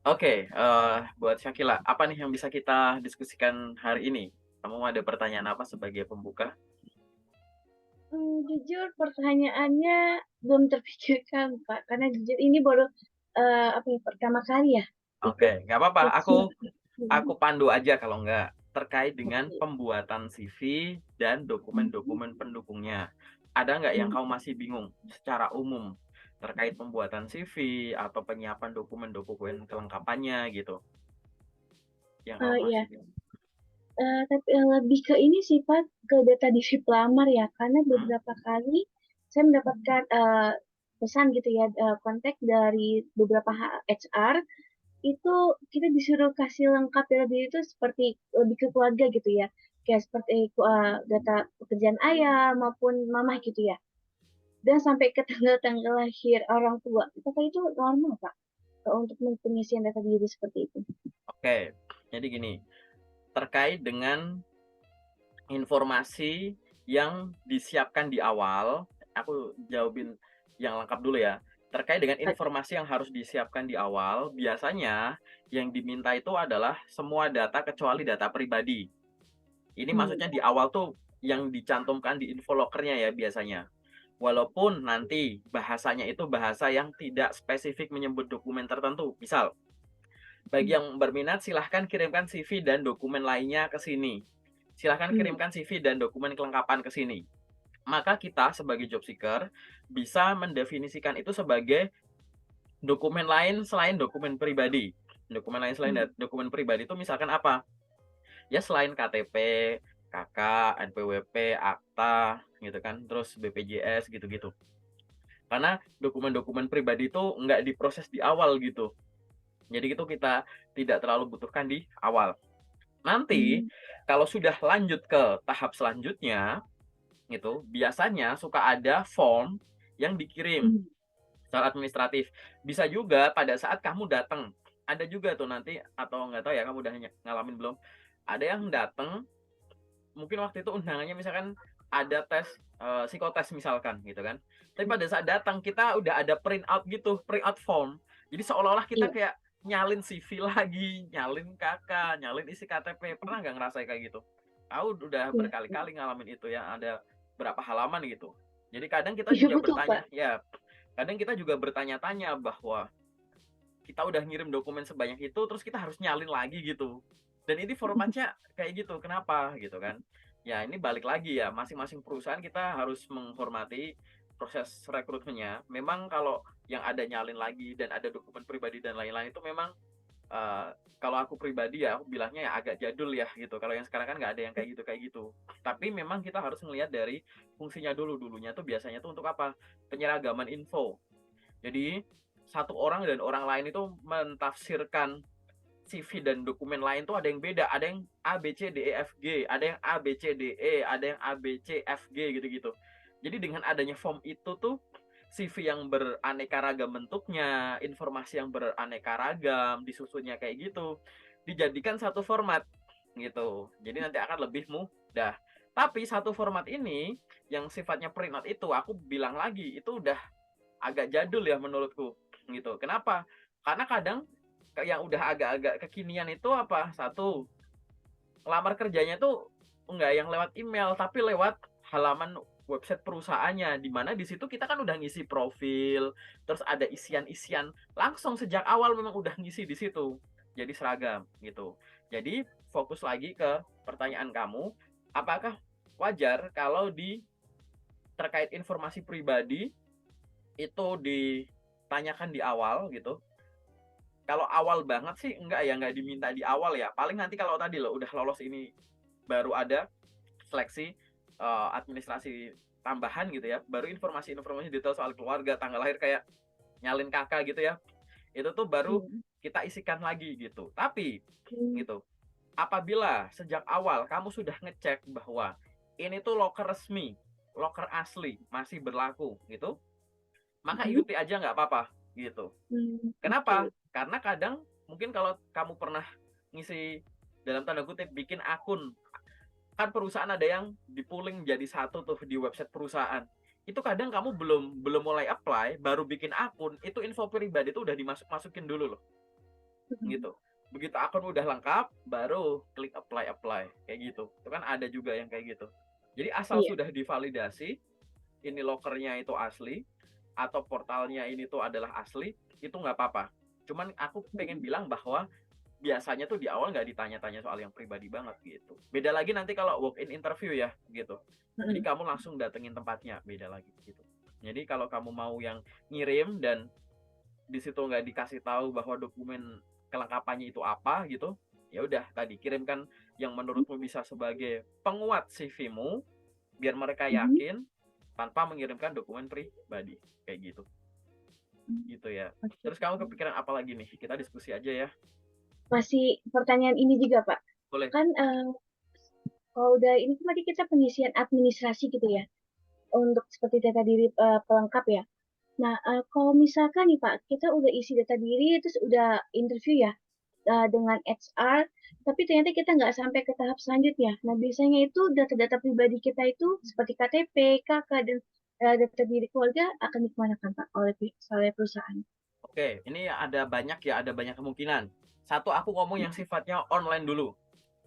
Oke, buat Syakila, apa nih yang bisa kita diskusikan hari ini? Kamu ada pertanyaan apa sebagai pembuka? Jujur pertanyaannya belum terpikirkan, Pak, karena jujur ini baru, apa ya, pertama kali ya Oke, ikut nggak apa-apa, coaching aku ini. pandu aja kalau nggak, terkait dengan Oke. pembuatan CV dan Mhm, dokumen-dokumen pendukungnya. Ada nggak yang mhm. kamu masih bingung secara umum terkait pembuatan CV atau penyiapan dokumen-dokumen kelengkapannya gitu, yang kamu Iya, masih bingung? tapi, lebih ke ini sih, Pak, ke data diri pelamar ya, karena Mhm? beberapa kali saya mendapatkan, pesan gitu ya, kontak dari beberapa HR, itu kita disuruh kasih lengkap data diri itu seperti lebih ke keluarga gitu ya. Kayak seperti data pekerjaan ayah maupun mama gitu ya. Dan sampai ke tanggal-tanggal lahir orang tua. Apakah itu normal, Pak? Untuk pengisian data diri seperti itu? Oke, jadi gini, terkait dengan informasi yang disiapkan di awal, aku jawabin yang lengkap dulu ya. Terkait dengan Oke. informasi yang harus disiapkan di awal, biasanya yang diminta itu adalah semua data kecuali data pribadi. Ini Hmm. maksudnya di awal tuh yang dicantumkan di info locker-nya ya biasanya. Walaupun nanti bahasanya itu bahasa yang tidak spesifik menyebut dokumen tertentu. Misal, bagi Hmm. yang berminat silahkan kirimkan CV dan dokumen lainnya ke sini. Silahkan Hmm. kirimkan CV dan dokumen kelengkapan ke sini. Maka kita sebagai job seeker bisa mendefinisikan itu sebagai dokumen lain selain dokumen pribadi. Dokumen lain selain Hmm. dokumen pribadi itu misalkan apa? Ya selain KTP, KK, NPWP, akta, gitu kan, terus BPJS gitu-gitu. Karena dokumen-dokumen pribadi itu nggak diproses di awal gitu. Jadi itu kita tidak terlalu butuhkan di awal. Nanti Hmm. kalau sudah lanjut ke tahap selanjutnya, gitu, biasanya suka ada form yang dikirim Hmm. secara administratif. Bisa juga pada saat kamu datang, ada juga tuh nanti atau nggak tahu ya kamu udah ngalamin belum, ada yang datang, mungkin waktu itu undangannya misalkan ada tes, psikotes misalkan gitu kan. Tapi pada saat datang kita udah ada print out gitu, print out form. Jadi seolah-olah kita Iya. kayak nyalin CV lagi, nyalin KK, nyalin isi KTP. Pernah nggak ngerasain kayak gitu? Aku udah Iya. berkali-kali ngalamin itu ya, ada berapa halaman gitu. Jadi kadang kita Iya juga betul, Pak. bertanya ya, kadang kita juga bertanya-tanya bahwa kita udah ngirim dokumen sebanyak itu, terus kita harus nyalin lagi gitu. Dan ini formatnya kayak gitu, kenapa gitu kan. Ya ini balik lagi ya, masing-masing perusahaan kita harus menghormati proses rekrutmennya. Memang kalau yang ada nyalin lagi dan ada dokumen pribadi dan lain-lain itu memang kalau aku pribadi ya, aku bilangnya ya agak jadul ya gitu. Kalau yang sekarang kan nggak ada yang kayak gitu. Tapi memang kita harus melihat dari fungsinya dulu. Dulunya tuh biasanya tuh untuk apa? Penyeragaman info. Jadi satu orang dan orang lain itu mentafsirkan CV dan dokumen lain tuh ada yang beda, ada yang A B C D E F G, ada yang A B C D E, ada yang A B C F G gitu-gitu. Jadi dengan adanya form itu tuh CV yang beraneka ragam bentuknya, informasi yang beraneka ragam, disusunnya kayak gitu, dijadikan satu format gitu. Jadi nanti akan lebih mudah. Tapi satu format ini yang sifatnya print out itu aku bilang lagi itu udah agak jadul ya menurutku gitu. Kenapa? Karena kadang yang udah agak-agak kekinian itu apa? Satu, lamar kerjanya tuh enggak yang lewat email tapi lewat halaman website perusahaannya di mana di situ kita kan udah ngisi profil, terus ada isian-isian langsung sejak awal memang udah ngisi di situ. Jadi seragam gitu. Jadi fokus lagi ke pertanyaan kamu, apakah wajar kalau di terkait informasi pribadi itu ditanyakan di awal gitu. Kalau awal banget sih enggak ya, enggak diminta di awal ya. Paling nanti kalau tadi loh udah lolos ini baru ada seleksi administrasi tambahan gitu ya. Baru informasi-informasi detail soal keluarga, tanggal lahir kayak nyalin kakak gitu ya. Itu tuh baru Iya. kita isikan lagi gitu. Tapi Hmm. gitu, apabila sejak awal kamu sudah ngecek bahwa ini tuh loker resmi, loker asli masih berlaku gitu, maka Mhm. ikuti aja nggak apa-apa gitu. Oke. Kenapa? Karena kadang mungkin kalau kamu pernah ngisi dalam tanda kutip bikin akun, kan perusahaan ada yang di-pooling jadi satu tuh di website perusahaan. Itu kadang kamu belum belum mulai apply, baru bikin akun, itu info pribadi itu udah dimasuk-masukin dulu loh. gitu. Begitu akun udah lengkap, baru klik apply kayak gitu. Itu kan ada juga yang kayak gitu. Jadi asal Iya. sudah divalidasi, ini lokernya itu asli atau portalnya ini tuh adalah asli, itu nggak apa-apa. Cuman aku pengen bilang bahwa biasanya tuh di awal nggak ditanya-tanya soal yang pribadi banget gitu. Beda lagi nanti kalau walk in interview ya gitu. Jadi kamu langsung datengin tempatnya, beda lagi gitu. Jadi kalau kamu mau yang ngirim dan di situ nggak dikasih tahu bahwa dokumen kelengkapannya itu apa gitu, ya udah tadi kirimkan yang menurutmu bisa sebagai penguat CV-mu biar mereka yakin tanpa mengirimkan dokumen pribadi kayak gitu. Gitu ya. Oke. Terus kamu kepikiran apa lagi nih? Kita diskusi aja ya. Masih pertanyaan ini juga, Pak. Boleh. Kan kalau udah ini kan tadi kita pengisian administrasi gitu ya, untuk seperti data diri pelengkap ya. Nah, kalau misalkan nih Pak, kita udah isi data diri, terus udah interview ya dengan HR, tapi ternyata kita nggak sampai ke tahap selanjutnya. Nah, biasanya itu data-data pribadi kita itu seperti KTP, KK, dan data diri keluarga akan dikemanakan Pak oleh perusahaan? Oke, ini ada banyak ya, ada banyak kemungkinan. Satu, aku ngomong yang sifatnya online dulu.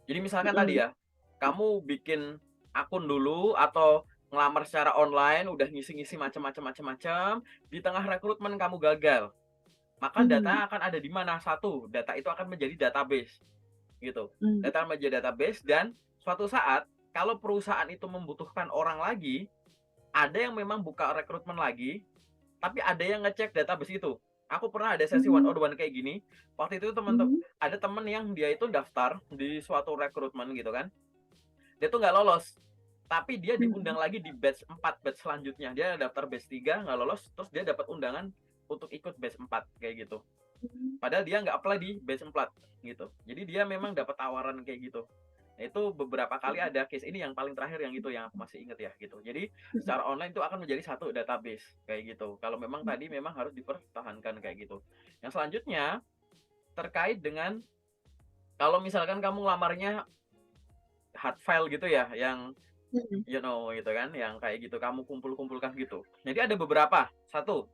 Jadi misalkan tadi Mm-mm. ya, kamu bikin akun dulu atau ngelamar secara online, udah ngisi-ngisi macam-macam, di tengah rekrutmen kamu gagal. Maka Mhm. data akan ada di mana? Satu, data itu akan menjadi database gitu. Mm. Data menjadi database dan suatu saat kalau perusahaan itu membutuhkan orang lagi, ada yang memang buka rekrutmen lagi, tapi ada yang ngecek database itu. Aku pernah ada sesi one Mhm. on one kayak gini. Waktu itu Mhm. ada temen yang dia itu daftar di suatu rekrutmen gitu kan. Dia tuh nggak lolos. Tapi dia Mhm. diundang lagi di batch 4 batch selanjutnya. Dia daftar batch 3 nggak lolos, terus dia dapat undangan untuk ikut batch 4 kayak gitu. Mhm. Padahal dia nggak apply di batch 4 gitu. Jadi dia memang dapat tawaran kayak gitu. Nah, itu beberapa kali ada case ini yang paling terakhir yang itu yang aku masih inget ya gitu. Jadi Mhm. secara online itu akan menjadi satu database kayak gitu. Kalau memang tadi memang harus dipertahankan kayak gitu. Yang selanjutnya terkait dengan kalau misalkan kamu lamarnya hard file gitu ya, yang Mhm. you know gitu kan, yang kayak gitu kamu kumpul-kumpulkan gitu. Jadi ada beberapa. Satu,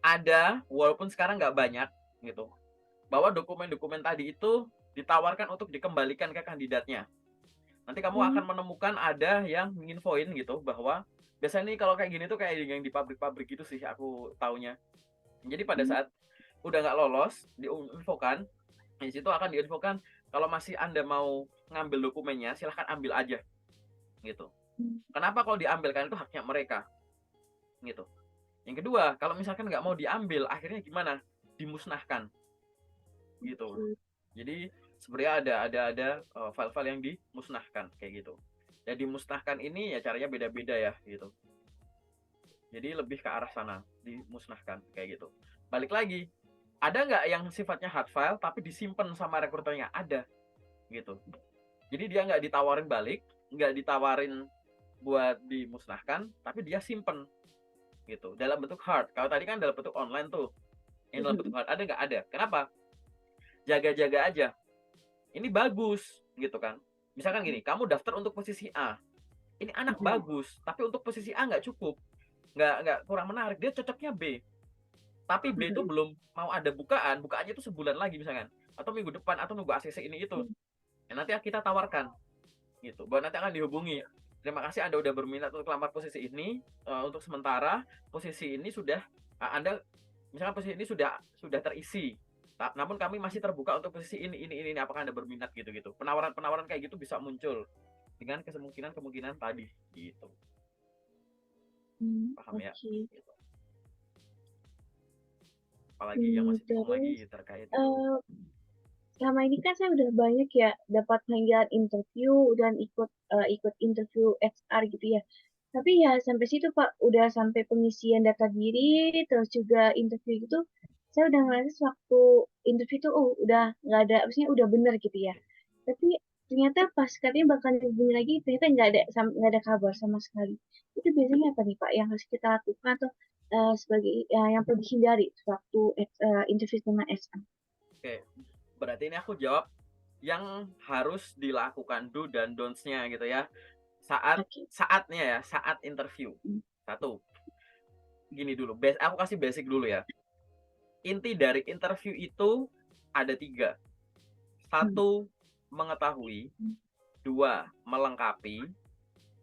ada walaupun sekarang nggak banyak gitu, bahwa dokumen-dokumen tadi itu ditawarkan untuk dikembalikan ke kandidatnya. Nanti kamu akan Mhm. menemukan ada yang nginfoin gitu bahwa biasanya nih kalau kayak gini tuh kayak yang di pabrik-pabrik gitu sih aku taunya. Jadi pada Mhm. saat udah nggak lolos diinfokan, di situ akan diinfokan kalau masih Anda mau ngambil dokumennya silahkan ambil aja gitu. Mhm. Kenapa kalau diambil kan itu haknya mereka gitu. Yang kedua, kalau misalkan nggak mau diambil akhirnya gimana? Dimusnahkan gitu. Oke. Jadi sebenarnya ada file-file yang dimusnahkan kayak gitu. Dan dimusnahkan ini ya caranya beda-beda ya gitu. Jadi lebih ke arah sana, dimusnahkan kayak gitu. Balik lagi, ada nggak yang sifatnya hard file tapi disimpan sama rekruternya? Ada gitu. Jadi dia nggak ditawarin balik, nggak ditawarin buat dimusnahkan, tapi dia simpen gitu dalam bentuk hard. Kalau tadi kan dalam bentuk online tuh, yang dalam bentuk Mhm. hard ada nggak? Ada. Kenapa? Jaga-jaga aja. Ini bagus gitu kan. Misalkan gini, kamu daftar untuk posisi A, ini anak Mhm. bagus, tapi untuk posisi A nggak cukup, nggak kurang menarik, dia cocoknya B. Tapi B itu Mhm. belum mau ada bukaan, bukaannya itu sebulan lagi misalkan, atau minggu depan, atau nunggu ACC ini itu. Ya, nanti kita tawarkan gitu, bahwa nanti akan dihubungi. Terima kasih Anda udah berminat untuk lamar posisi ini. Untuk sementara posisi ini sudah Anda misalkan posisi ini sudah terisi. Namun kami masih terbuka untuk posisi ini. Apakah Anda berminat gitu-gitu? Penawaran-penawaran kayak gitu bisa muncul dengan kemungkinan-kemungkinan tadi gitu. Paham ya? Oke. Gitu. Apalagi yang masih bingung lagi Terus terkait itu. eh, selama ini kan saya udah banyak ya dapat panggilan interview dan ikut interview HR gitu ya. Tapi ya sampai situ Pak, udah sampai pengisian data diri, terus juga interview gitu. Saya udah ngerasa waktu interview tuh, oh udah nggak ada, maksudnya udah bener gitu ya. Tapi ternyata pas katanya bakal dihubungi lagi, ternyata nggak ada kabar sama sekali. Itu biasanya apa nih Pak yang harus kita lakukan atau sebagai yang perlu dihindari waktu interview dengan HR? Oke, berarti ini aku jawab yang harus dilakukan do dan don'ts-nya gitu ya. Oke. Saat interview. Satu, gini dulu, aku kasih basic dulu ya. Inti dari interview itu ada 3. 1, mengetahui. 2, melengkapi.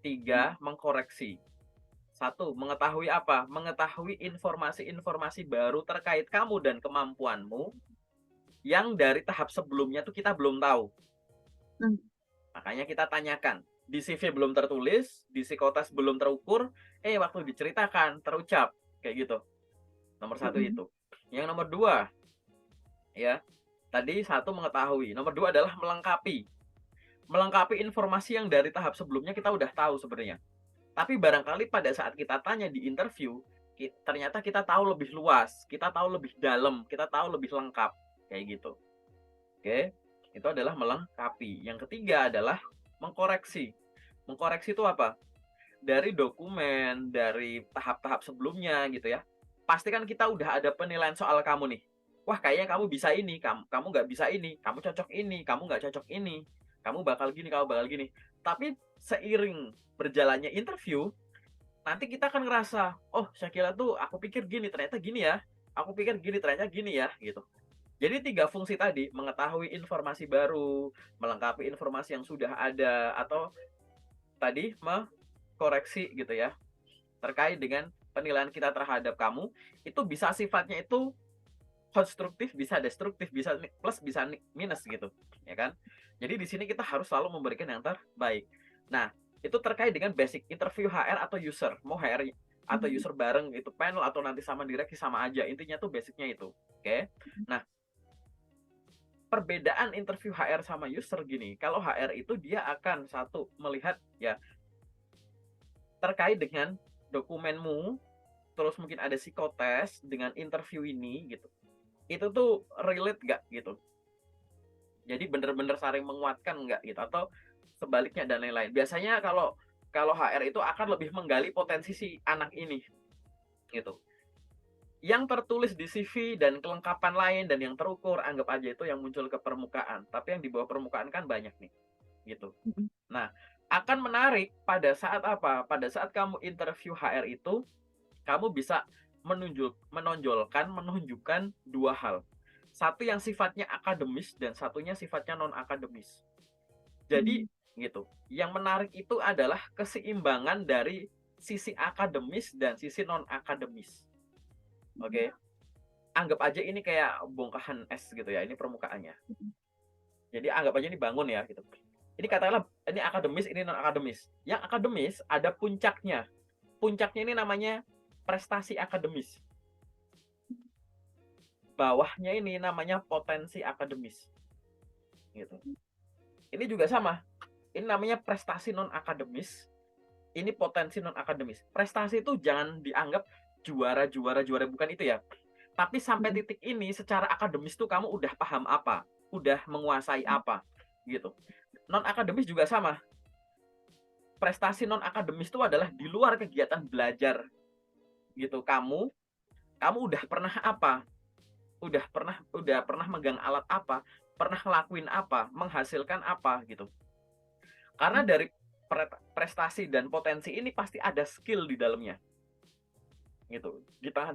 3, mengkoreksi. 1, mengetahui apa? Mengetahui informasi-informasi baru terkait kamu dan kemampuanmu yang dari tahap sebelumnya tuh kita belum tahu. Makanya kita tanyakan. Di CV belum tertulis, di psikotes belum terukur, waktu diceritakan terucap kayak gitu. Nomor 1 itu. Yang nomor 2, ya, tadi 1 mengetahui. Nomor 2 adalah melengkapi. Melengkapi informasi yang dari tahap sebelumnya kita udah tahu sebenarnya. Tapi barangkali pada saat kita tanya di interview, ternyata kita tahu lebih luas, kita tahu lebih dalam, kita tahu lebih lengkap kayak gitu. Oke, itu adalah melengkapi. Yang ketiga adalah mengkoreksi. Mengkoreksi itu apa? Dari dokumen, dari tahap-tahap sebelumnya gitu ya. Pastikan kita udah ada penilaian soal kamu nih. Wah, kayaknya kamu bisa ini, kamu nggak bisa ini, kamu cocok ini, kamu nggak cocok ini, kamu bakal gini, kamu bakal gini. Tapi seiring berjalannya interview, nanti kita akan ngerasa, oh Syakila tuh aku pikir gini, ternyata gini ya. Aku pikir gini, ternyata gini ya, gitu. Jadi 3 fungsi tadi, mengetahui informasi baru, melengkapi informasi yang sudah ada, atau tadi mengkoreksi gitu ya, terkait dengan penilaian kita terhadap kamu, itu bisa sifatnya itu konstruktif, bisa destruktif, bisa plus, bisa minus gitu, ya kan? Jadi di sini kita harus selalu memberikan yang terbaik. Nah, itu terkait dengan basic interview HR atau user, mau HR atau user bareng itu panel atau nanti sama direksi sama aja, intinya tuh basicnya itu, oke? Nah, perbedaan interview HR sama user gini, kalau HR itu dia akan satu melihat ya terkait dengan dokumenmu, terus mungkin ada psikotes dengan interview ini gitu. Itu tuh relate nggak gitu. Jadi bener-bener saling menguatkan nggak gitu, atau sebaliknya dan lain-lain. Biasanya kalau HR itu akan lebih menggali potensi si anak ini gitu. Yang tertulis di CV dan kelengkapan lain dan yang terukur, anggap aja itu yang muncul ke permukaan. Tapi yang di bawah permukaan kan banyak nih, gitu. Nah, akan menarik pada saat apa? Pada saat kamu interview HR itu, kamu bisa menunjukkan 2 hal. Satu yang sifatnya akademis dan satunya sifatnya non-akademis. Jadi, gitu. Yang menarik itu adalah keseimbangan dari sisi akademis dan sisi non-akademis. Oke, anggap aja ini kayak bongkahan es gitu ya, ini permukaannya. Jadi anggap aja ini bangun ya gitu. Ini katakanlah ini akademis, ini non akademis. Yang akademis ada puncaknya. Puncaknya ini namanya prestasi akademis. Bawahnya ini namanya potensi akademis. Gitu. Ini juga sama. Ini namanya prestasi non akademis. Ini potensi non akademis. Prestasi itu jangan dianggap juara bukan itu ya. Tapi sampai titik ini secara akademis tuh kamu udah paham apa, udah menguasai apa, gitu. Non akademis juga sama. Prestasi non akademis itu adalah di luar kegiatan belajar, gitu. Kamu udah pernah apa? Udah pernah megang alat apa? Pernah ngelakuin apa? Menghasilkan apa, gitu. Karena dari prestasi dan potensi ini pasti ada skill di dalamnya. Gitu. Kita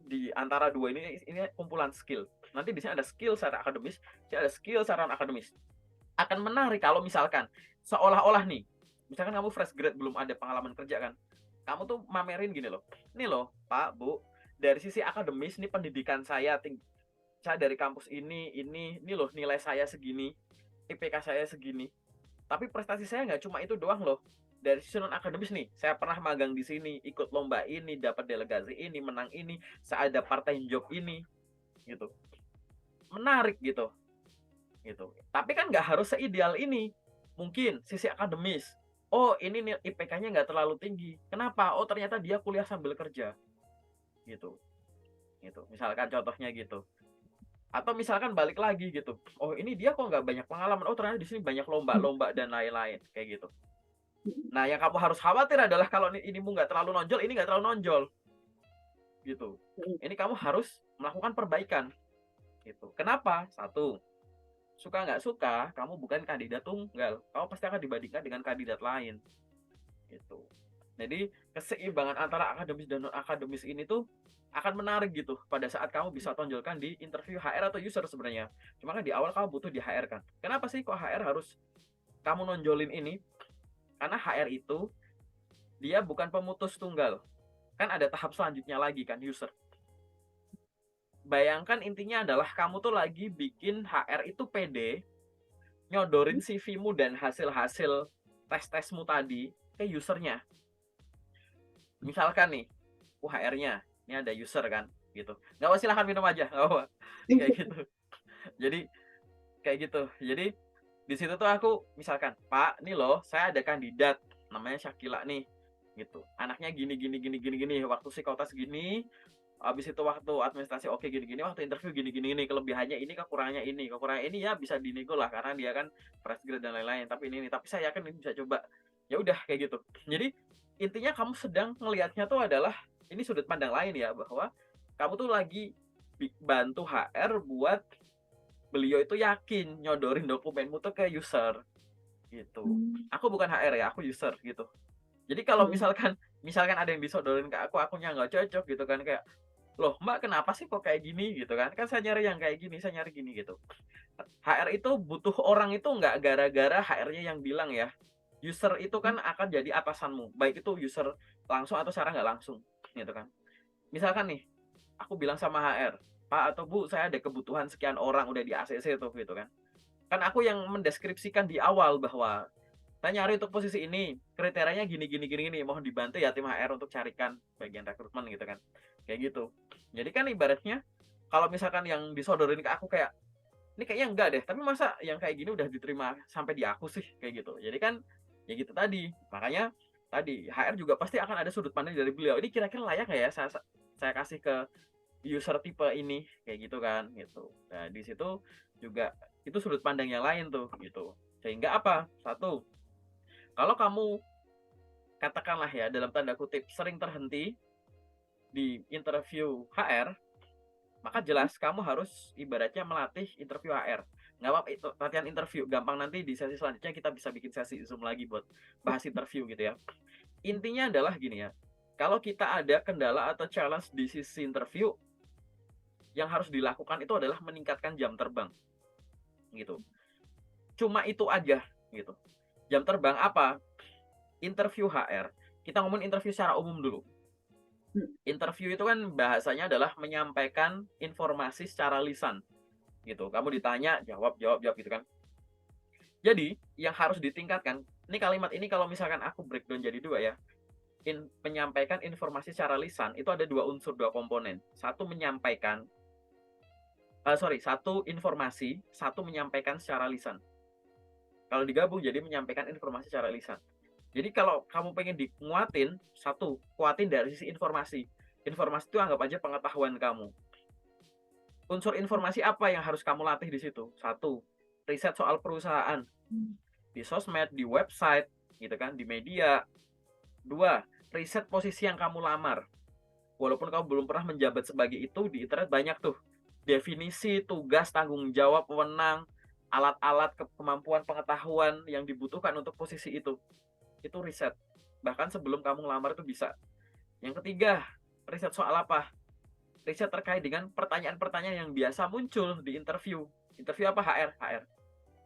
di antara dua ini kumpulan skill. Nanti di sini ada skill secara akademis, ada skill secara non akademis. Akan menarik kalau misalkan seolah-olah nih, misalkan kamu fresh grade belum ada pengalaman kerja kan, kamu tuh mamerin gini loh, nih loh Pak Bu, dari sisi akademis nih pendidikan saya dari kampus ini loh nilai saya segini, IPK saya segini, tapi prestasi saya nggak cuma itu doang loh. Dari sisi non akademis nih, saya pernah magang di sini, ikut lomba ini, dapat delegasi ini, menang ini, saya ada part time job ini, gitu. Menarik gitu. Gitu. Tapi kan nggak harus seideal ini. Mungkin sisi akademis. Oh, ini nih IPK-nya nggak terlalu tinggi. Kenapa? Oh, ternyata dia kuliah sambil kerja. Gitu. Gitu. Misalkan contohnya gitu. Atau misalkan balik lagi gitu. Oh, ini dia kok nggak banyak pengalaman. Oh, ternyata di sini banyak lomba-lomba dan lain-lain. Kayak gitu. Nah, yang kamu harus khawatir adalah kalau inimu nggak terlalu nonjol, ini nggak terlalu nonjol. Gitu. Ini kamu harus melakukan perbaikan. Gitu. Kenapa? Satu, suka nggak suka, kamu bukan kandidat tunggal. Kamu pasti akan dibandingkan dengan kandidat lain. Gitu. Jadi keseimbangan antara akademis dan non akademis ini tuh akan menarik gitu pada saat kamu bisa tonjolkan di interview HR atau user sebenarnya. Cuma kan di awal kamu butuh di HR kan. Kenapa sih kok HR harus kamu nonjolin ini? Karena HR itu dia bukan pemutus tunggal. Kan ada tahap selanjutnya lagi kan, user. Bayangkan intinya adalah kamu tuh lagi bikin HR itu pede nyodorin CV-mu dan hasil-hasil tes-tesmu tadi ke usernya. Misalkan nih, HR-nya, ini ada user kan, gitu. Nggak apa, silahkan minum aja, nggak apa. Kayak gitu. Jadi, kayak gitu. Jadi, di situ tuh aku misalkan, Pak, nih loh, saya ada kandidat, namanya Syakila nih, gitu. Anaknya gini, waktu psikotes gini, habis itu waktu administrasi oke gini-gini, waktu interview gini-gini, kelebihannya ini, kekurangannya ini ya bisa dinego lah, karena dia kan fresh grade dan lain-lain, tapi ini, tapi saya yakin ini bisa coba. Ya udah, kayak gitu. Jadi, intinya kamu sedang ngelihatnya tuh adalah ini sudut pandang lain ya, bahwa kamu tuh lagi bantu HR buat beliau itu yakin nyodorin dokumenmu tuh ke user gitu. Aku bukan HR ya, aku user gitu. Jadi kalau misalkan ada yang disodorin ke akunya nggak cocok gitu kan, kayak loh Mbak kenapa sih kok kayak gini gitu kan, kan saya nyari yang kayak gini, saya nyari gini gitu. HR itu butuh orang itu nggak gara-gara HR-nya yang bilang ya, user itu kan akan jadi atasanmu, baik itu user langsung atau secara nggak langsung gitu kan. Misalkan nih aku bilang sama HR, Pak atau Bu saya ada kebutuhan sekian orang udah di ACC tuh gitu kan. Kan aku yang mendeskripsikan di awal bahwa saya nyari untuk posisi ini, kriterianya gini, mohon dibantu ya tim HR untuk carikan bagian rekrutmen gitu kan. Kayak gitu. Jadi kan ibaratnya kalau misalkan yang disodorin ke aku kayak ini kayaknya enggak deh, tapi masa yang kayak gini udah diterima sampai di aku sih kayak gitu. Jadi kan ya gitu tadi. Makanya tadi HR juga pasti akan ada sudut pandang dari beliau. Ini kira-kira layak nggak ya saya kasih ke user tipe ini kayak gitu kan gitu. Nah, di situ juga itu sudut pandang yang lain tuh gitu. Sehingga apa? Satu, kalau kamu katakanlah ya dalam tanda kutip sering terhenti di interview HR, maka jelas kamu harus ibaratnya melatih interview HR. Nggak apa itu latihan interview, gampang nanti di sesi selanjutnya kita bisa bikin sesi Zoom lagi buat bahas interview gitu ya. Intinya adalah gini ya, kalau kita ada kendala atau challenge di sisi interview, yang harus dilakukan itu adalah meningkatkan jam terbang gitu. Cuma itu aja gitu. Jam terbang apa? Interview HR. Kita ngomongin interview secara umum dulu. Interview itu kan bahasanya adalah menyampaikan informasi secara lisan gitu. Kamu ditanya, jawab gitu kan. Jadi, yang harus ditingkatkan, ini kalimat ini kalau misalkan aku breakdown jadi dua ya. Menyampaikan informasi secara lisan itu ada dua unsur, dua komponen. Satu menyampaikan, satu informasi, satu menyampaikan secara lisan. Kalau digabung jadi menyampaikan informasi secara lisan. Jadi kalau kamu pengen dikuatin, satu, kuatin dari sisi informasi. Informasi itu anggap aja pengetahuan kamu. Unsur informasi apa yang harus kamu latih di situ? Satu, riset soal perusahaan. Di sosmed, di website, gitu kan, di media. Dua, riset posisi yang kamu lamar. Walaupun kamu belum pernah menjabat sebagai itu, di internet banyak tuh. Definisi, tugas, tanggung jawab, wewenang, alat-alat, kemampuan pengetahuan yang dibutuhkan untuk posisi itu. Itu riset. Bahkan sebelum kamu ngelamar itu bisa. Yang ketiga, riset soal apa? Riset terkait dengan pertanyaan-pertanyaan yang biasa muncul di interview. Interview apa? HR.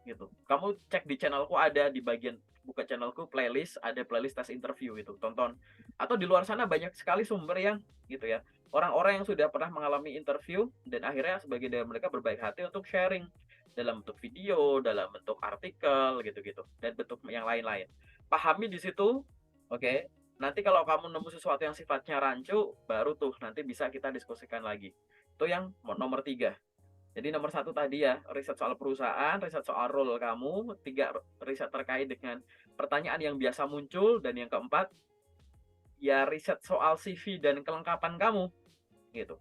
Gitu. Kamu cek di channelku, ada di bagian buka channelku playlist, ada playlist tes interview itu, tonton. Atau di luar sana banyak sekali sumber yang gitu ya. Orang-orang yang sudah pernah mengalami interview dan akhirnya sebagian dari mereka berbaik hati untuk sharing dalam bentuk video, dalam bentuk artikel gitu-gitu dan bentuk yang lain-lain. Pahami di situ, oke. Nanti kalau kamu nemu sesuatu yang sifatnya rancu, baru tuh nanti bisa kita diskusikan lagi. Itu yang nomor 3. Jadi nomor 1 tadi ya, riset soal perusahaan, riset soal role kamu. 3, riset terkait dengan pertanyaan yang biasa muncul. Dan yang keempat, ya riset soal CV dan kelengkapan kamu. Gitu.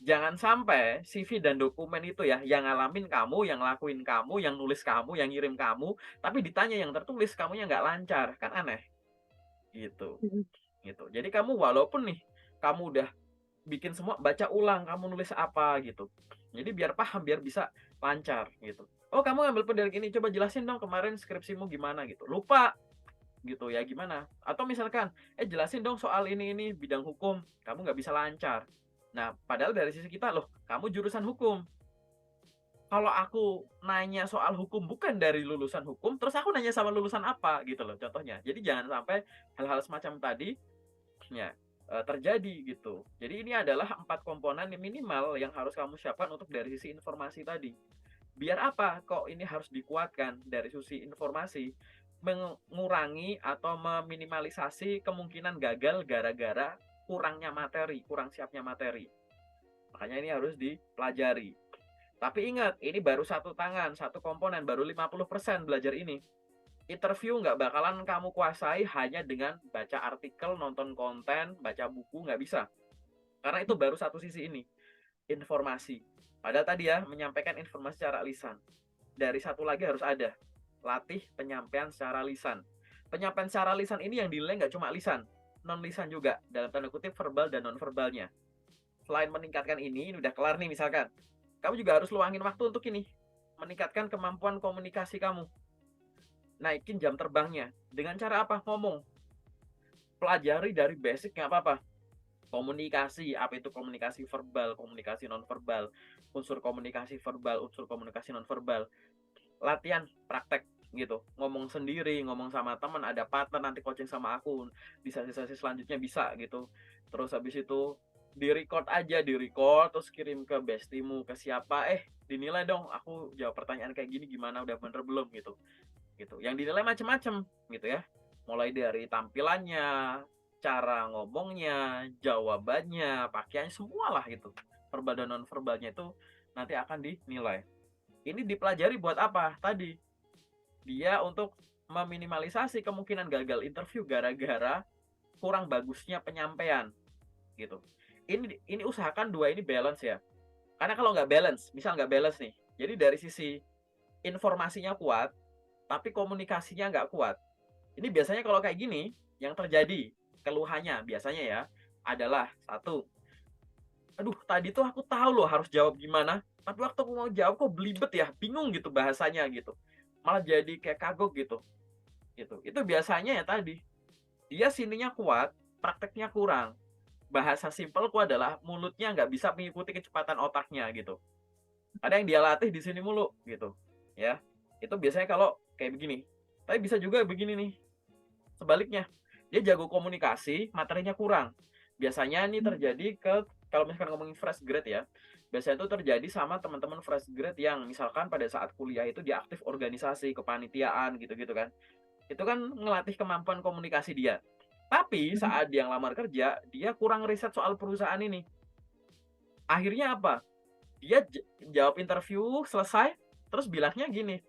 Jangan sampai CV dan dokumen itu ya, yang ngalamin kamu, yang ngelakuin kamu, yang nulis kamu, yang ngirim kamu, tapi ditanya yang tertulis, kamunya nggak lancar. Kan aneh. Gitu. Gitu. Jadi kamu walaupun nih, kamu udah bikin semua, baca ulang kamu nulis apa gitu. Jadi biar paham, biar bisa lancar gitu. Oh kamu ngambil dari ini, coba jelasin dong kemarin skripsimu gimana gitu. Lupa. gitu ya gimana? Atau misalkan, jelasin dong soal ini bidang hukum, kamu nggak bisa lancar. Nah, padahal dari sisi kita, loh, kamu jurusan hukum. Kalau aku nanya soal hukum bukan dari lulusan hukum, terus aku nanya sama lulusan apa gitu loh contohnya. Jadi jangan sampai hal-hal semacam tadi ya terjadi gitu. Jadi ini adalah 4 komponen yang minimal yang harus kamu siapkan untuk dari sisi informasi tadi. Biar apa? Kok ini harus dikuatkan dari sisi informasi, mengurangi atau meminimalisasi kemungkinan gagal gara-gara kurangnya materi, kurang siapnya materi. Makanya ini harus dipelajari. Tapi ingat, ini baru satu tangan, satu komponen, baru 50% belajar ini. Interview nggak bakalan kamu kuasai hanya dengan baca artikel, nonton konten, baca buku, nggak bisa. Karena itu baru satu sisi ini, informasi. Padahal tadi ya, menyampaikan informasi secara lisan. Dari satu lagi harus ada, latih penyampaian secara lisan. Penyampaian secara lisan ini yang dinilai nggak cuma lisan, non-lisan juga, dalam tanda kutip verbal dan non-verbalnya. Selain meningkatkan ini udah kelar nih misalkan, kamu juga harus luangin waktu untuk ini, meningkatkan kemampuan komunikasi kamu. Naikin jam terbangnya. Dengan cara apa? Ngomong. Pelajari dari basic nggak apa-apa. Komunikasi, apa itu komunikasi verbal, komunikasi nonverbal, unsur komunikasi verbal, unsur komunikasi nonverbal. Latihan, praktek gitu. Ngomong sendiri, ngomong sama teman, ada partner nanti coaching sama aku. Di sesi-sesi selanjutnya bisa gitu. Terus habis itu di-record aja, di-record terus kirim ke bestimu, ke siapa, dinilai dong aku jawab pertanyaan kayak gini gimana, udah bener belum gitu. Gitu. Yang dinilai macam-macam gitu ya. Mulai dari tampilannya, cara ngomongnya, jawabannya, pakaiannya, semua lah gitu. Verbal dan non verbalnya itu nanti akan dinilai. Ini dipelajari buat apa? Tadi dia untuk meminimalisasi kemungkinan gagal interview gara-gara kurang bagusnya penyampaian gitu. Ini usahakan dua ini balance ya. Karena kalau nggak balance, misal nggak balance nih, jadi dari sisi informasinya kuat, tapi komunikasinya nggak kuat. Ini biasanya kalau kayak gini, yang terjadi keluhannya biasanya ya adalah satu, aduh tadi tuh aku tahu loh harus jawab gimana, tapi waktu aku mau jawab kok belibet ya, bingung gitu bahasanya gitu, malah jadi kayak kagok gitu, gitu. Itu biasanya ya tadi dia sininya kuat, prakteknya kurang. Bahasa simpelku adalah mulutnya nggak bisa mengikuti kecepatan otaknya gitu. Ada yang dia latih di sini mulu gitu, ya. Itu biasanya kalau kayak begini. Tapi bisa juga begini nih, sebaliknya. Dia jago komunikasi, materinya kurang. Biasanya ini terjadi kalau misalkan ngomongin fresh grade ya, biasanya itu terjadi sama teman-teman fresh grade yang misalkan pada saat kuliah itu dia aktif organisasi, kepanitiaan gitu-gitu kan. Itu kan ngelatih kemampuan komunikasi dia. Tapi saat dia ngelamar kerja, dia kurang riset soal perusahaan ini. Akhirnya apa? Dia jawab interview, selesai, terus bilangnya gini,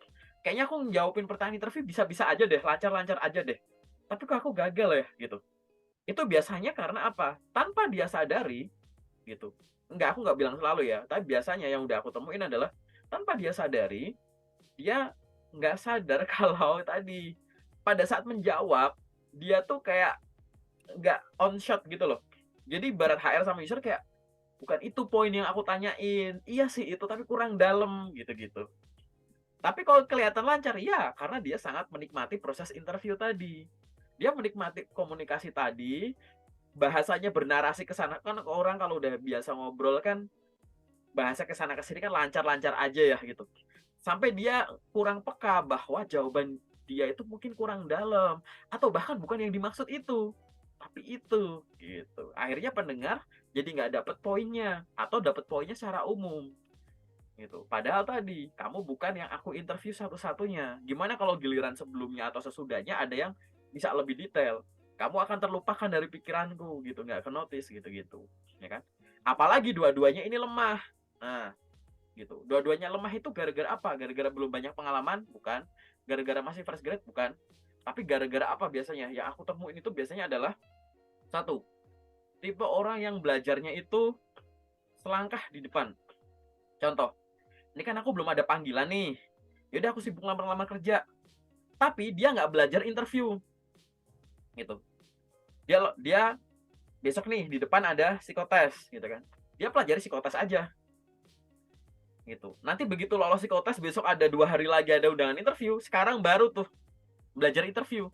kayaknya aku jawabin pertanyaan interview bisa-bisa aja deh, lancar-lancar aja deh. Tapi kok aku gagal ya, gitu. Itu biasanya karena apa? Tanpa dia sadari, gitu. Enggak, aku nggak bilang selalu ya, tapi biasanya yang udah aku temuin adalah tanpa dia sadari, dia nggak sadar kalau tadi pada saat menjawab, dia tuh kayak nggak on shot gitu loh. Jadi barat HR sama user kayak, bukan itu poin yang aku tanyain. Iya sih itu, tapi kurang dalam gitu-gitu. Tapi kalau kelihatan lancar, ya karena dia sangat menikmati proses interview tadi. Dia menikmati komunikasi tadi, bahasanya bernarasi ke sana. Kan orang kalau udah biasa ngobrol kan, bahasa ke sana ke sini kan lancar-lancar aja ya gitu. Sampai dia kurang peka bahwa jawaban dia itu mungkin kurang dalam. Atau bahkan bukan yang dimaksud itu. Tapi itu gitu. Akhirnya pendengar jadi nggak dapat poinnya. Atau dapat poinnya secara umum gitu. Padahal tadi kamu bukan yang aku interview satu-satunya. Gimana kalau giliran sebelumnya atau sesudahnya ada yang bisa lebih detail? Kamu akan terlupakan dari pikiranku gitu, nggak ke notice gitu-gitu, ya kan? Apalagi dua-duanya ini lemah. Nah, gitu. Dua-duanya lemah itu gara-gara apa? Gara-gara belum banyak pengalaman, bukan? Gara-gara masih fresh grade, bukan? Tapi gara-gara apa biasanya? Yang aku temuin itu biasanya adalah satu, tipe orang yang belajarnya itu selangkah di depan. Contoh, ini kan aku belum ada panggilan nih. Yaudah aku sibuk lamar-lamar kerja. Tapi dia nggak belajar interview. Gitu. Dia besok nih di depan ada psikotes gitu kan. Dia pelajari psikotes aja. Gitu. Nanti begitu lolos psikotes besok ada 2 hari lagi ada undangan interview. Sekarang baru tuh belajar interview.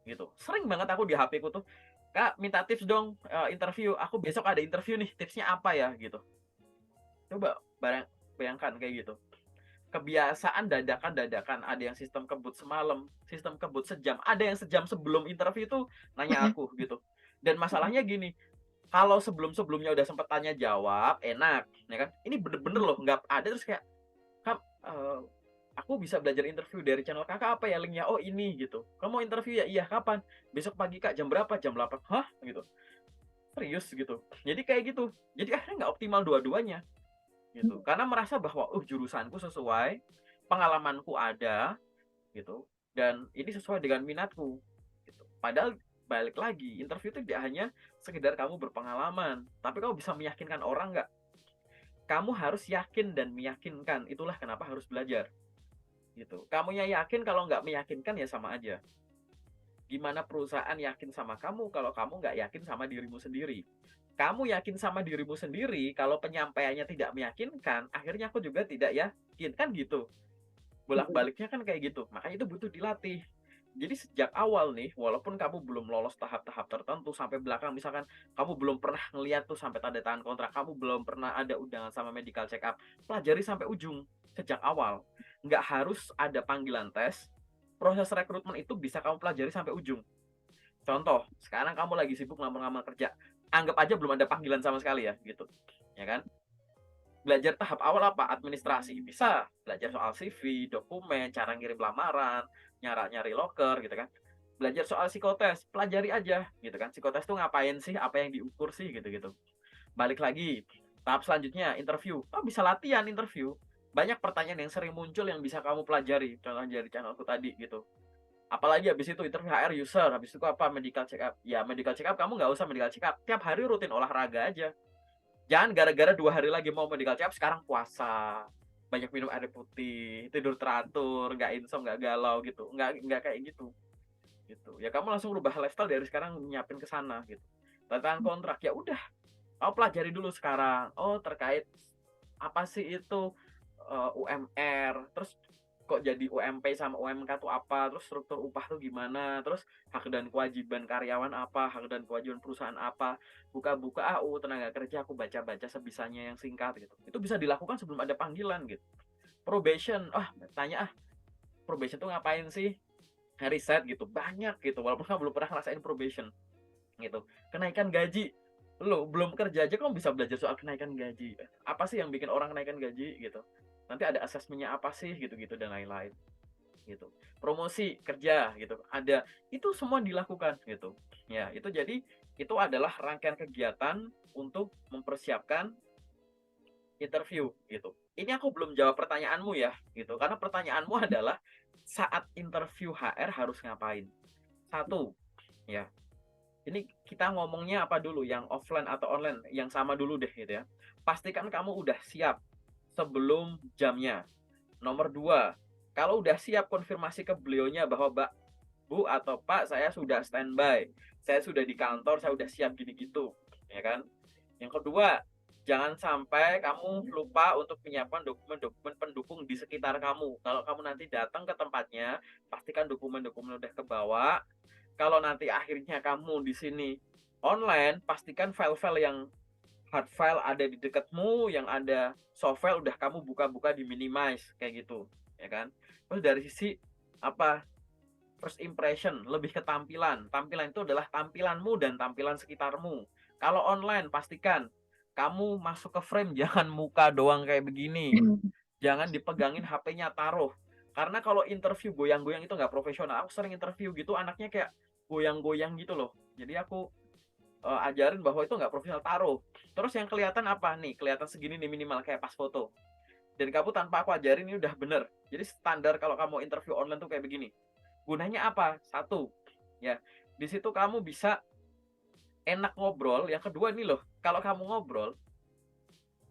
gitu. Sering banget aku di HP ku tuh, "Kak, minta tips dong, interview. Aku besok ada interview nih, tipsnya apa ya?" Gitu. Coba bayangkan kayak gitu. Kebiasaan dadakan-dadakan, ada yang sistem kebut semalam, sistem kebut sejam, ada yang sejam sebelum interview itu nanya aku gitu. Dan masalahnya gini, kalau sebelum-sebelumnya udah sempet tanya jawab, enak, ya kan? Ini bener-bener loh, nggak ada terus kayak, "Kak, aku bisa belajar interview dari channel Kakak apa ya linknya?" "Oh ini," gitu. "Kamu mau interview ya?" "Iya, kapan?" "Besok pagi Kak, jam berapa?" "Jam 8." "Hah?" Gitu. Serius gitu. Jadi kayak gitu. Jadi akhirnya nggak optimal dua-duanya gitu. Karena merasa bahwa, jurusanku sesuai, pengalamanku ada gitu, dan ini sesuai dengan minatku gitu. Padahal balik lagi, interview itu tidak hanya sekedar kamu berpengalaman, tapi kamu bisa meyakinkan orang nggak? Kamu harus yakin dan meyakinkan, itulah kenapa harus belajar gitu. Kamunya yakin, kalau nggak meyakinkan ya sama aja. Gimana perusahaan yakin sama kamu kalau kamu nggak yakin sama dirimu sendiri? Kamu yakin sama dirimu sendiri, kalau penyampaiannya tidak meyakinkan, akhirnya aku juga tidak yakin, kan gitu. Bolak-baliknya kan kayak gitu. Makanya itu butuh dilatih. Jadi sejak awal nih, walaupun kamu belum lolos tahap-tahap tertentu sampai belakang, misalkan kamu belum pernah ngeliat tuh sampai tanda tangan kontrak, kamu belum pernah ada undangan sama medical check up, pelajari sampai ujung sejak awal. Nggak harus ada panggilan tes, proses rekrutmen itu bisa kamu pelajari sampai ujung. Contoh, sekarang kamu lagi sibuk ngelamar-ngelamar kerja, anggap aja belum ada panggilan sama sekali ya, gitu. Ya kan? Belajar tahap awal apa? Administrasi. Bisa belajar soal CV, dokumen, cara ngirim lamaran, nyari loker gitu kan. Belajar soal psikotes, pelajari aja gitu kan. Psikotes tuh ngapain sih? Apa yang diukur sih gitu-gitu. Balik lagi, tahap selanjutnya interview. Oh, bisa latihan interview. Banyak pertanyaan yang sering muncul yang bisa kamu pelajari. Contohnya dari channelku tadi gitu. Apalagi habis itu interview HR user, habis itu apa? Medical check up. Ya medical check up kamu nggak usah medical check up. Tiap hari rutin olahraga aja. Jangan gara-gara 2 hari lagi mau medical check up sekarang puasa, banyak minum air putih, tidur teratur, nggak insomnia, nggak galau gitu, nggak kayak gitu, gitu. Ya kamu langsung rubah lifestyle dari sekarang nyiapin ke sana gitu. Tentang kontrak ya udah, kamu pelajari dulu sekarang. Oh terkait apa sih itu UMR, terus kok jadi UMP sama UMK tuh apa, terus struktur upah tuh gimana, terus hak dan kewajiban karyawan apa, hak dan kewajiban perusahaan apa, buka-buka AU tenaga kerja aku baca-baca sebisanya yang singkat gitu. Itu bisa dilakukan sebelum ada panggilan gitu. Probation, tanya probation tuh ngapain sih? Riset gitu, banyak gitu, walaupun kamu belum pernah ngerasain probation gitu. Kenaikan gaji, lo belum kerja aja kamu bisa belajar soal kenaikan gaji. Apa sih yang bikin orang kenaikan gaji gitu? Nanti ada asesmennya apa sih gitu-gitu dan lain-lain gitu. Promosi kerja gitu. Ada itu semua dilakukan gitu. Ya, itu jadi itu adalah rangkaian kegiatan untuk mempersiapkan interview gitu. Ini aku belum jawab pertanyaanmu ya gitu. Karena pertanyaanmu adalah saat interview HR harus ngapain? Satu, ya. Ini kita ngomongnya apa dulu, yang offline atau online, yang sama dulu deh gitu ya. Pastikan kamu udah siap sebelum jamnya. Nomor dua, kalau udah siap konfirmasi ke beliaunya bahwa Mbak, Bu atau Pak saya sudah standby, saya sudah di kantor, saya udah siap gini gitu, ya kan? Yang kedua, jangan sampai kamu lupa untuk menyiapkan dokumen-dokumen pendukung di sekitar kamu. Kalau kamu nanti datang ke tempatnya, pastikan dokumen-dokumen udah kebawa. Kalau nanti akhirnya kamu di sini online, pastikan file-file yang hard file ada di dekatmu, yang ada soft file udah kamu buka-buka di minimize kayak gitu, ya kan? Terus dari sisi apa? First impression, lebih ke tampilan. Tampilan itu adalah tampilanmu dan tampilan sekitarmu. Kalau online pastikan kamu masuk ke frame, jangan muka doang kayak begini. Jangan dipegangin HP-nya, taruh. Karena kalau interview goyang-goyang itu nggak profesional. Aku sering interview gitu, anaknya kayak goyang-goyang gitu loh. Jadi aku ajarin bahwa itu nggak profesional, taruh. Terus yang kelihatan apa nih? Kelihatan segini nih minimal kayak pas foto. Dan kamu tanpa aku ajarin ini udah bener. Jadi standar kalau kamu interview online tuh kayak begini. Gunanya apa? Satu, ya di situ kamu bisa enak ngobrol. Yang kedua nih loh, kalau kamu ngobrol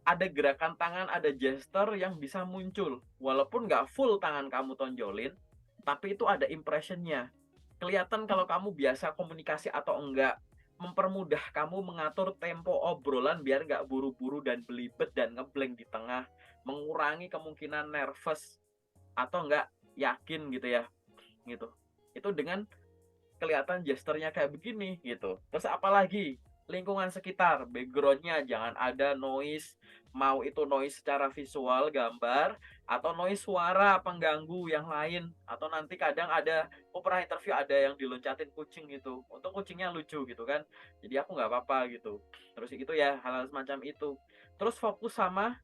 ada gerakan tangan, ada gesture yang bisa muncul. Walaupun nggak full tangan kamu tonjolin, tapi itu ada impressionnya. Kelihatan kalau kamu biasa komunikasi atau enggak. Mempermudah kamu mengatur tempo obrolan biar nggak buru-buru dan belibet dan ngeblank di tengah. Mengurangi kemungkinan nervous atau enggak yakin gitu ya. Gitu. Itu dengan kelihatan gesturnya kayak begini gitu. Terus apalagi lingkungan sekitar, backgroundnya jangan ada noise, mau itu noise secara visual gambar atau noise suara pengganggu yang lain, atau nanti kadang ada, pernah interview ada yang diloncatin kucing gitu, untung kucingnya lucu gitu kan, jadi aku nggak apa-apa gitu. Terus itu ya hal-hal semacam itu. Terus fokus sama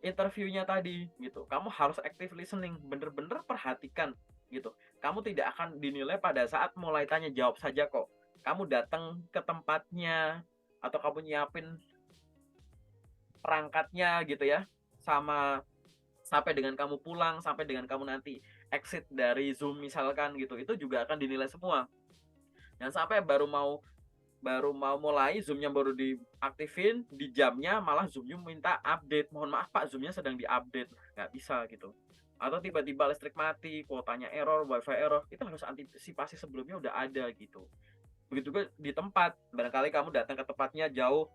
interviewnya tadi gitu. Kamu harus active listening, bener-bener perhatikan gitu. Kamu tidak akan dinilai pada saat mulai tanya jawab saja kok. Kamu datang ke tempatnya atau kamu nyiapin perangkatnya gitu ya. Sama sampai dengan kamu pulang, sampai dengan kamu nanti exit dari Zoom misalkan gitu. Itu juga akan dinilai semua. Jangan sampai baru mau mulai Zoom-nya baru diaktifin, di jamnya malah Zoom-nya minta update, mohon maaf Pak Zoom-nya sedang diupdate, nggak bisa gitu. Atau tiba-tiba listrik mati, kuotanya error, wifi error, itu harus antisipasi sebelumnya udah ada gitu. Begitu juga di tempat, barangkali kamu datang ke tempatnya jauh,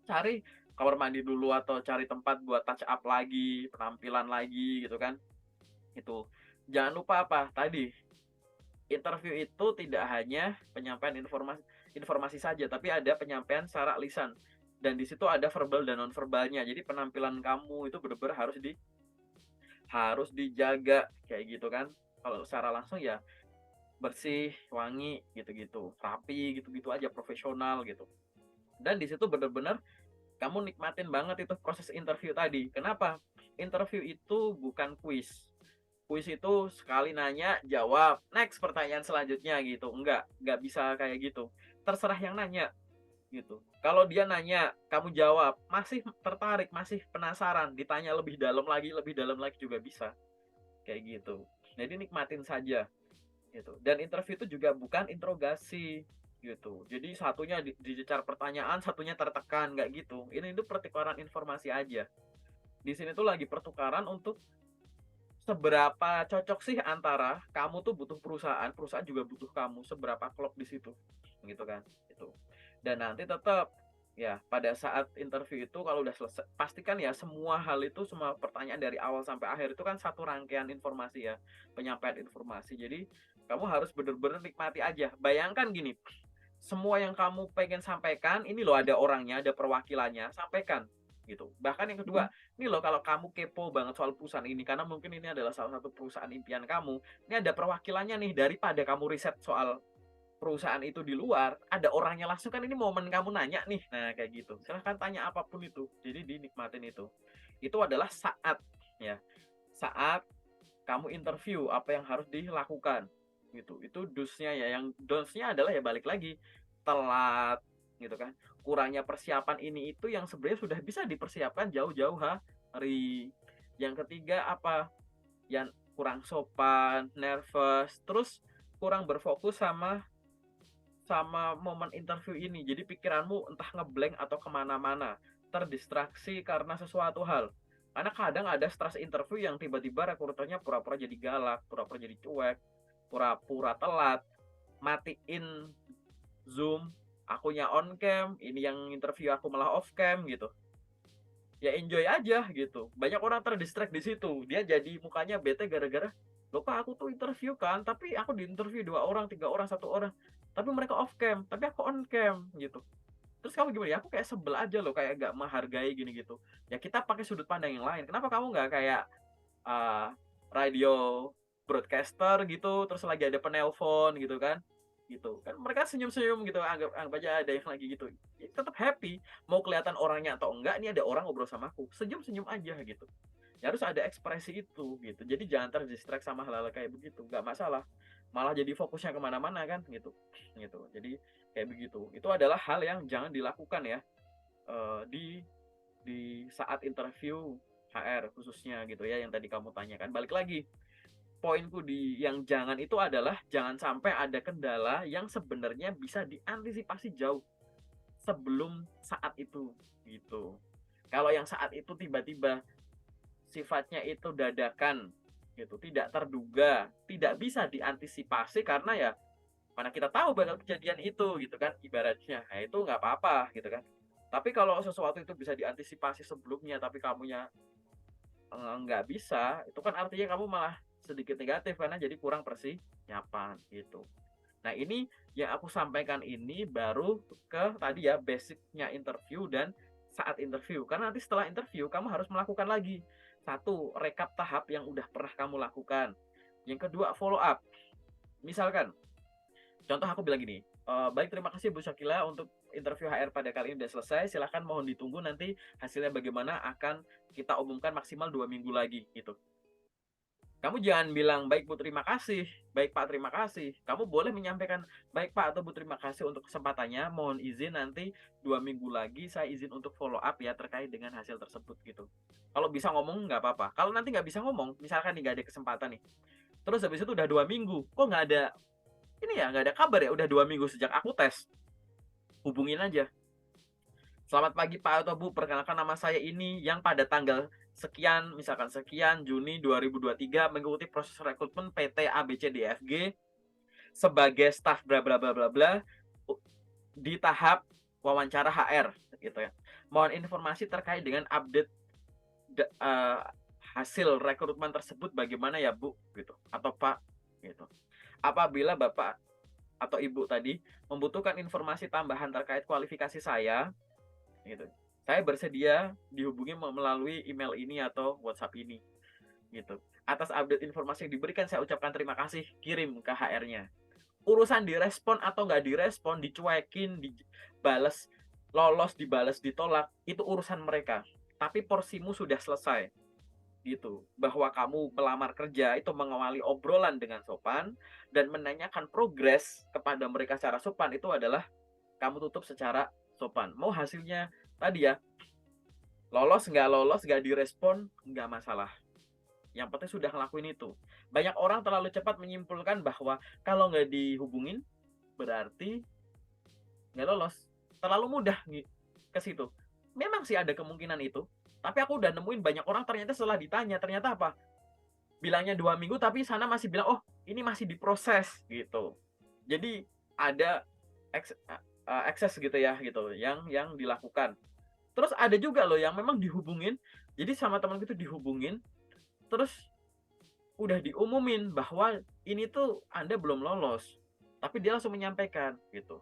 cari kamar mandi dulu atau cari tempat buat touch up lagi, penampilan lagi gitu kan. Itu jangan lupa apa tadi, interview itu tidak hanya penyampaian informasi informasi saja, tapi ada penyampaian secara lisan. Dan di situ ada verbal dan non verbalnya. Jadi penampilan kamu itu benar-benar harus dijaga kayak gitu kan. Kalau secara langsung ya bersih, wangi gitu-gitu, rapi gitu-gitu aja, profesional gitu. Dan di situ benar-benar kamu nikmatin banget itu proses interview tadi. Kenapa? Interview itu bukan kuis. Kuis itu sekali nanya jawab, next pertanyaan selanjutnya gitu. Enggak bisa kayak gitu. Terserah yang nanya gitu. Kalau dia nanya, kamu jawab, masih tertarik, masih penasaran, ditanya lebih dalam lagi juga bisa. Kayak gitu. Jadi nikmatin saja gitu. Dan interview itu juga bukan interogasi gitu. Jadi satunya dicecar pertanyaan, satunya tertekan, nggak gitu. Ini itu pertukaran informasi aja. Di sini tuh lagi pertukaran untuk seberapa cocok sih antara kamu tuh butuh perusahaan, perusahaan juga butuh kamu, seberapa klop di situ, gitu kan, itu. Dan nanti tetap ya pada saat interview itu kalau udah selesai, pastikan ya semua hal itu, semua pertanyaan dari awal sampai akhir itu kan satu rangkaian informasi ya, penyampaian informasi. Jadi kamu harus bener-bener nikmati aja. Bayangkan gini, semua yang kamu pengen sampaikan, ini loh ada orangnya, ada perwakilannya, sampaikan gitu. Bahkan yang kedua, ini loh kalau kamu kepo banget soal perusahaan ini, karena mungkin ini adalah salah satu perusahaan impian kamu, ini ada perwakilannya nih, daripada kamu riset soal perusahaan itu di luar, ada orangnya langsung kan, ini momen kamu nanya nih, nah kayak gitu. Silahkan tanya apapun itu, jadi dinikmatin itu. Itu adalah saat ya, saat kamu interview apa yang harus dilakukan gitu. Itu dosnya ya, yang dosnya adalah ya balik lagi telat gitu kan, kurangnya persiapan ini itu yang sebenarnya sudah bisa dipersiapkan jauh-jauh hari. Yang ketiga apa, yang kurang sopan, nervous, terus kurang berfokus sama sama momen interview ini. Jadi pikiranmu entah ngeblank atau kemana-mana, terdistraksi karena sesuatu hal. Karena kadang ada stres interview yang tiba-tiba rekruternya pura-pura jadi galak, pura-pura jadi cuek, pura-pura telat, matiin Zoom, akunya on cam, ini yang interview aku malah off cam gitu. Ya enjoy aja gitu. Banyak orang terdistract di situ. Dia jadi mukanya bete gara-gara, loh Pak aku tuh interview kan, tapi aku di interview 2 orang, 3 orang, 1 orang. Tapi mereka off cam, tapi aku on cam gitu. Terus kamu gimana ya? Aku kayak sebel aja loh, kayak gak menghargai gini gitu. Ya kita pakai sudut pandang yang lain. Kenapa kamu nggak kayak uh, radio broadcaster gitu, terus lagi ada penelpon gitu kan mereka senyum-senyum gitu, anggap aja ada yang lagi gitu ya, tetap happy, mau kelihatan orangnya atau enggak, ini ada orang ngobrol sama aku, senyum-senyum aja gitu. Ya harus ada ekspresi itu gitu, jadi jangan terdistract sama hal-hal kayak begitu, nggak masalah, malah jadi fokusnya kemana-mana kan gitu. Jadi kayak begitu, itu adalah hal yang jangan dilakukan ya, di saat interview HR khususnya gitu ya, yang tadi kamu tanyakan. Balik lagi, poinku di yang jangan itu adalah jangan sampai ada kendala yang sebenarnya bisa diantisipasi jauh sebelum saat itu gitu. Kalau yang saat itu tiba-tiba sifatnya itu dadakan gitu, tidak terduga, tidak bisa diantisipasi karena ya mana kita tahu bakal kejadian itu gitu kan, ibaratnya. Nah, itu nggak apa-apa gitu kan. Tapi kalau sesuatu itu bisa diantisipasi sebelumnya tapi kamunya nggak bisa, itu kan artinya kamu malah sedikit negatif karena jadi kurang persiapan gitu. Nah, ini yang aku sampaikan ini baru ke tadi ya, basicnya interview dan saat interview. Karena nanti setelah interview, kamu harus melakukan lagi. Satu, rekap tahap yang udah pernah kamu lakukan. Yang kedua, follow up. Misalkan, contoh aku bilang gini, baik terima kasih Bu Syakila untuk interview HR pada kali ini sudah selesai. Silahkan mohon ditunggu nanti hasilnya bagaimana akan kita umumkan maksimal 2 minggu lagi gitu. Kamu jangan bilang, baik Bu terima kasih, baik Pak terima kasih. Kamu boleh menyampaikan, baik Pak atau Bu terima kasih untuk kesempatannya, mohon izin nanti 2 minggu lagi saya izin untuk follow up ya terkait dengan hasil tersebut gitu. Kalau bisa ngomong nggak apa-apa. Kalau nanti nggak bisa ngomong, misalkan nih nggak ada kesempatan nih, terus habis itu udah 2 minggu, kok nggak ada ini ya, nggak ada kabar ya, udah 2 minggu sejak aku tes, hubungin aja. Selamat pagi Pak atau Bu, perkenalkan nama saya ini yang pada tanggal sekian, misalkan sekian Juni 2023 mengikuti proses rekrutmen PT ABCDFG sebagai staf bla bla bla bla bla di tahap wawancara HR gitu ya. Mohon informasi terkait dengan update hasil rekrutmen tersebut bagaimana ya Bu gitu atau Pak gitu. Apabila Bapak atau Ibu tadi membutuhkan informasi tambahan terkait kualifikasi saya gitu. Saya bersedia dihubungi melalui email ini atau WhatsApp ini gitu. Atas update informasi yang diberikan saya ucapkan terima kasih, kirim ke HR-nya. Urusan direspon atau nggak direspon, dicuekin, dibales, lolos, dibales, ditolak, itu urusan mereka. Tapi porsimu sudah selesai gitu. Bahwa kamu pelamar kerja itu mengawali obrolan dengan sopan dan menanyakan progres kepada mereka secara sopan itu adalah kamu tutup secara sopan. Mau hasilnya tadi ya, lolos nggak direspon, nggak masalah. Yang penting sudah ngelakuin itu. Banyak orang terlalu cepat menyimpulkan bahwa kalau nggak dihubungin, berarti nggak lolos. Terlalu mudah ke situ. Memang sih ada kemungkinan itu. Tapi aku udah nemuin banyak orang ternyata setelah ditanya, ternyata apa? Bilangnya 2 minggu, tapi sana masih bilang, oh ini masih diproses gitu. Jadi ada akses gitu ya, gitu, yang dilakukan. Terus ada juga loh yang memang dihubungin, jadi sama teman itu dihubungin, terus udah diumumin bahwa ini tuh Anda belum lolos, tapi dia langsung menyampaikan gitu.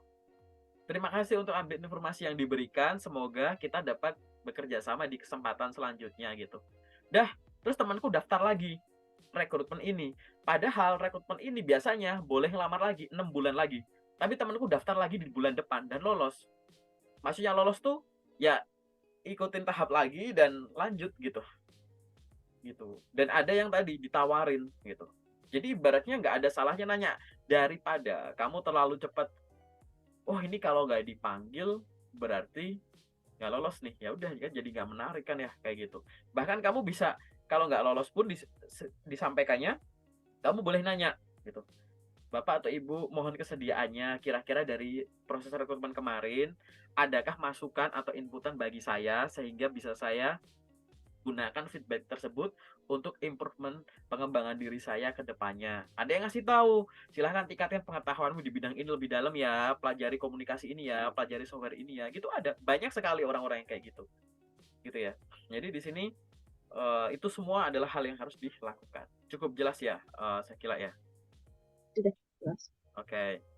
Terima kasih untuk update informasi yang diberikan, semoga kita dapat bekerja sama di kesempatan selanjutnya gitu. Dah, terus temanku daftar lagi rekrutmen ini. Padahal rekrutmen ini biasanya boleh ngelamar lagi 6 bulan lagi. Tapi temanku daftar lagi di bulan depan dan lolos. Maksudnya lolos tuh ya ikutin tahap lagi dan lanjut gitu. Dan ada yang tadi ditawarin gitu. Jadi ibaratnya nggak ada salahnya nanya, daripada kamu terlalu cepat, oh ini kalau nggak dipanggil berarti nggak lolos nih, ya udah kan jadi nggak menarik kan ya kayak gitu. Bahkan kamu bisa kalau nggak lolos pun disampaikannya, kamu boleh nanya gitu, Bapak atau Ibu mohon kesediaannya kira-kira dari proses rekrutmen kemarin adakah masukan atau inputan bagi saya sehingga bisa saya gunakan feedback tersebut untuk improvement pengembangan diri saya ke depannya. Ada yang ngasih tahu, silahkan tingkatkan pengetahuanmu di bidang ini lebih dalam ya, pelajari komunikasi ini ya, pelajari software ini ya. Gitu ada banyak sekali orang-orang yang kayak gitu. Gitu ya. Jadi di sini itu semua adalah hal yang harus dilakukan. Cukup jelas ya, saya kira ya. Sudah jelas. Oke.